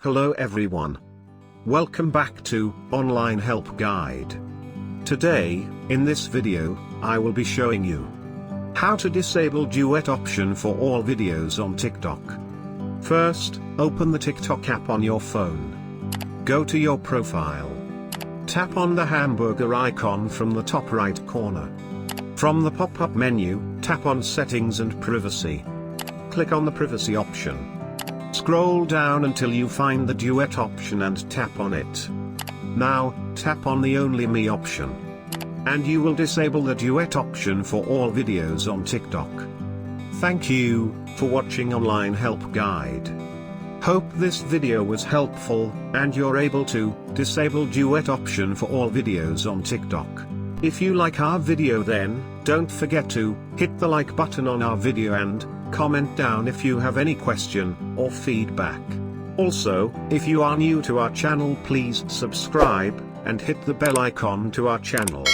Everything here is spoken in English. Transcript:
Hello everyone. Welcome back to Online Help Guide. Today, in this video, I will be showing you how to disable Duet option for all videos on TikTok. First, open the TikTok app on your phone. Go to your profile. Tap on the hamburger icon from the top right corner. From the pop-up menu, tap on Settings and Privacy. Click on the Privacy option. Scroll down until you find the Duet option and tap on it. Now, tap on the Only Me option. And you will disable the Duet option for all videos on TikTok. Thank you for watching Online Help Guide. Hope this video was helpful, and you're able to disable Duet option for all videos on TikTok. If you like our video, then don't forget to hit the like button on our video and comment down if you have any question or feedback. Also, if you are new to our channel, please subscribe and hit the bell icon to our channel.